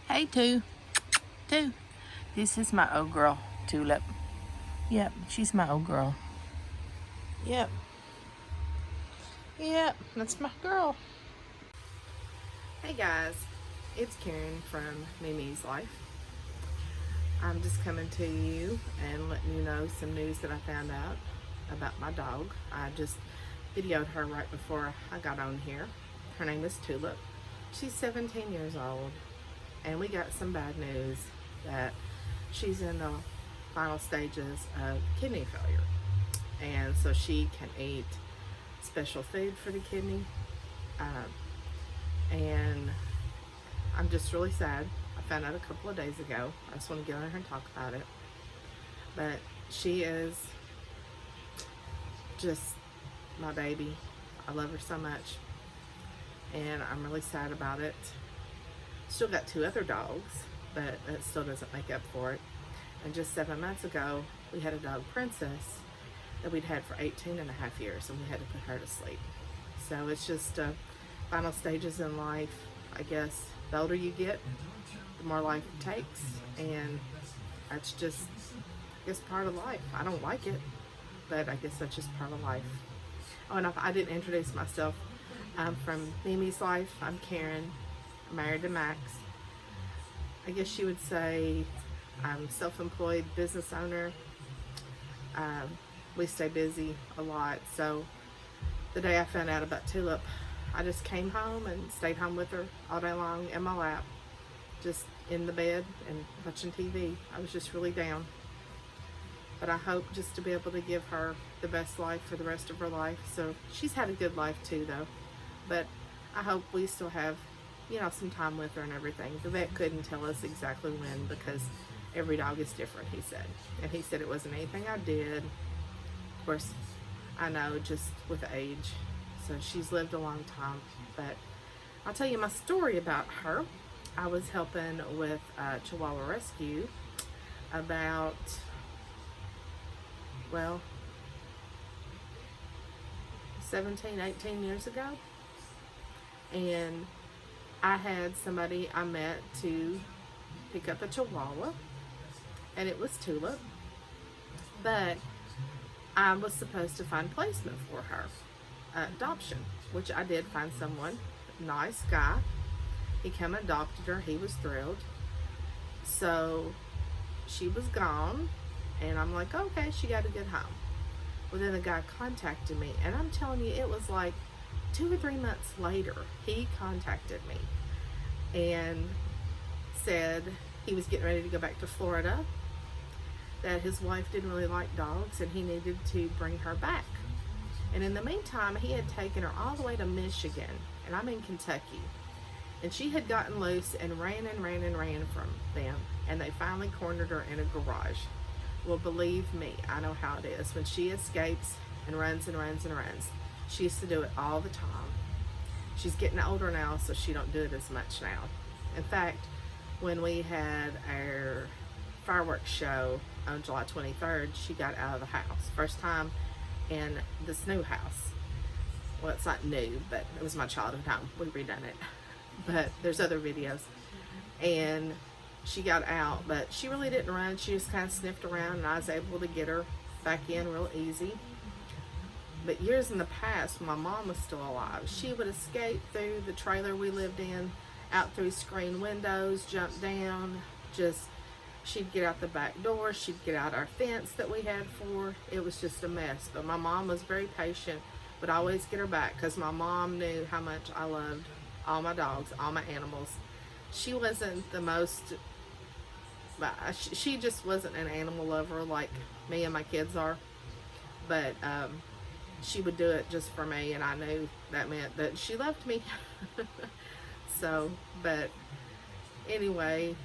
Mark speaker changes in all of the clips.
Speaker 1: Hey, Two. Two. This is my old girl, Tulip. Yep, she's my old girl. Yep. Yep, that's my girl. Hey guys, it's Karen from Mimi's Life. I'm just coming to you and letting you know some news that I found out about my dog. I just videoed her right before I got on here. Her name is Tulip. She's 17 years old, and we got some bad news that she's in the final stages of kidney failure, and so she can eat special food for the kidney, and I'm just really sad. I found out a couple of days ago. I just want to get on here and talk about it, but she is just my baby. I love her so much, and I'm really sad about it. Still got 2 other dogs, but it still doesn't make up for it. And just 7 months ago, we had a dog, Princess, that we'd had for 18 and a half years, and we had to put her to sleep. So it's just final stages in life, I guess. The older you get, the more life it takes, and that's just, I guess, part of life. I don't like it, but I guess that's just part of life. Oh, and I didn't introduce myself. I'm from Mimi's Life. I'm Karen. I'm married to Max. I guess you would say I'm self-employed business owner. We stay busy a lot, so the day I found out about Tulip, I just came home and stayed home with her all day long in my lap, just in the bed and watching TV. I was just really down. But I hope just to be able to give her the best life for the rest of her life. So she's had a good life too, though. But I hope we still have, some time with her and everything. The vet couldn't tell us exactly when, because every dog is different, he said. And he said it wasn't anything I did. Of course, I know, just with age. So she's lived a long time. But I'll tell you my story about her. I was helping with Chihuahua Rescue about, 17, 18 years ago. And I had somebody I met to pick up a Chihuahua, and it was Tulip. But I was supposed to find placement for her, adoption, which I did find someone, nice guy. He came and adopted her. He was thrilled. So she was gone, and I'm like, okay, she got to get home. Well, then the guy contacted me, and I'm telling you, it was like 2 or 3 months later, he contacted me and said he was getting ready to go back to Florida, that his wife didn't really like dogs, and he needed to bring her back. And in the meantime, he had taken her all the way to Michigan, and I'm in Kentucky. And she had gotten loose and ran from them, and they finally cornered her in a garage. Well, believe me, I know how it is. When she escapes and runs, she used to do it all the time. She's getting older now, so she don't do it as much now. In fact, when we had our fireworks show on July 23rd, she got out of the house. First time in this new house. Well, it's not new, but it was my childhood home. We redone it. But there's other videos. And she got out, but she really didn't run. She just kind of sniffed around, and I was able to get her back in real easy. But years in the past, when my mom was still alive, she would escape through the trailer we lived in, out through screen windows, jump down, she'd get out the back door, she'd get out our fence that we had for her. It was just a mess. But my mom was very patient, would always get her back, because my mom knew how much I loved all my dogs, all my animals. She wasn't the most, she just wasn't an animal lover like me and my kids are. But she would do it just for me, and I knew that meant that she loved me. So, but anyway,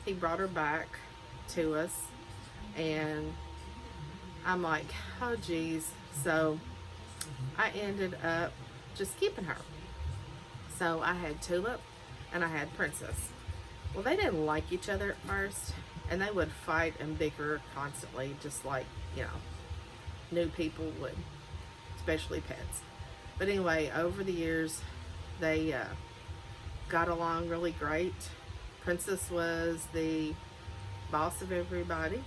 Speaker 1: he brought her back to us, and I'm like, oh geez. So I ended up just keeping her. So I had Tulip and I had Princess. Well, they didn't like each other at first, and they would fight and bicker constantly, just like, new people would, especially pets. But anyway, over the years, they got along really great. Princess was the boss of everybody,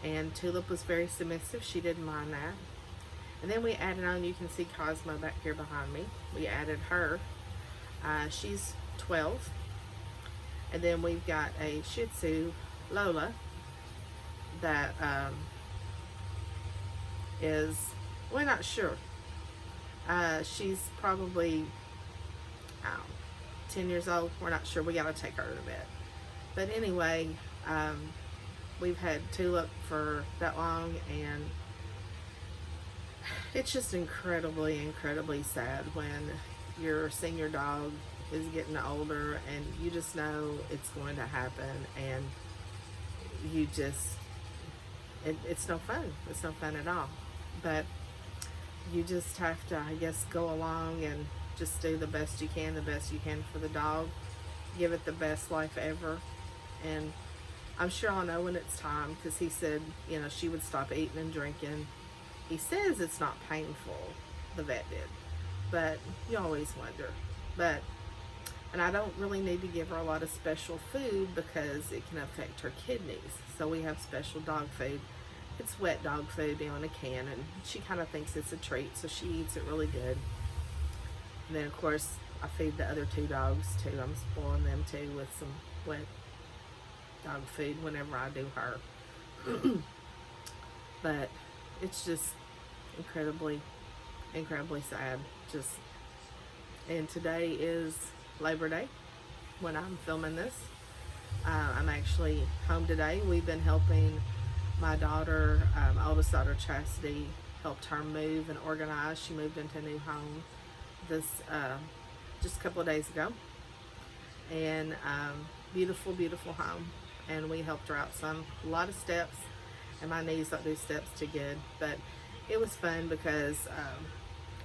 Speaker 1: and Tulip was very submissive. She didn't mind that. And then we added on, you can see Cosmo back here behind me. We added her. She's 12. And then we've got a Shih Tzu, Lola, that is, we're not sure. She's probably, I don't know, 10 years old. We're not sure. We got to take her to the vet. But anyway, we've had Tulip for that long, and it's just incredibly, incredibly sad when your senior dog is getting older and you just know it's going to happen, and you just, it's no fun. It's no fun at all. But you just have to, I guess, go along and just do the best you can for the dog. Give it the best life ever. And I'm sure I'll know when it's time, because he said, you know, she would stop eating and drinking. He says it's not painful, the vet did, but you always wonder. But, and I don't really need to give her a lot of special food because it can affect her kidneys. So we have special dog food. It's wet dog food in a can, and she kind of thinks it's a treat, so she eats it really good. And then, of course, I feed the other two dogs too. I'm spoiling them too with some wet dog food whenever I do her. But it's just incredibly, incredibly sad. Just, and today is Labor Day when I'm filming this. I'm actually home today. We've been helping my daughter, oldest daughter Chastity, helped her move and organize. She moved into a new home this just a couple of days ago, and beautiful, beautiful home. And we helped her out some, a lot of steps, and my knees don't do steps too good, but it was fun because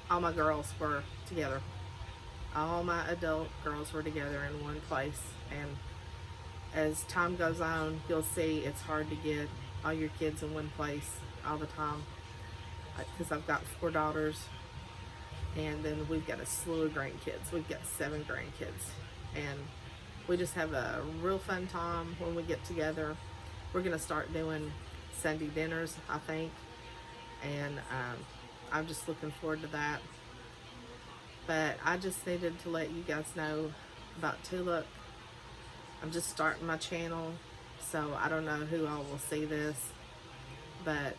Speaker 1: all my girls were together. All my adult girls were together in one place, and as time goes on, you'll see it's hard to get all your kids in one place all the time, because I've got 4 daughters, and then we've got a slew of grandkids. We've got 7 grandkids, and we just have a real fun time when we get together. We're gonna start doing Sunday dinners, I think, and I'm just looking forward to that. But I just needed to let you guys know about Tulip. I'm just starting my channel, so I don't know who all will see this, but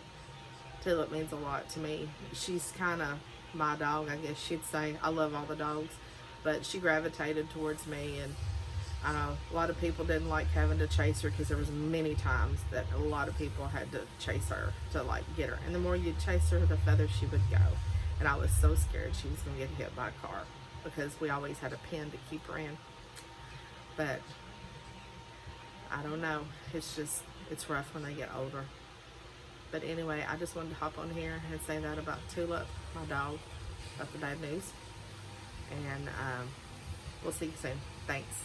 Speaker 1: Tulip means a lot to me. She's kind of my dog, I guess you'd say. I love all the dogs, but she gravitated towards me, and I know a lot of people didn't like having to chase her, because there was many times that a lot of people had to chase her to like get her, and the more you chase her, the further she would go. And I was so scared she was going to get hit by a car, because we always had a pen to keep her in. But I don't know, it's just, it's rough when they get older. But anyway, I just wanted to hop on here and say that about Tulip, my dog, about the bad news. And we'll see you soon. Thanks.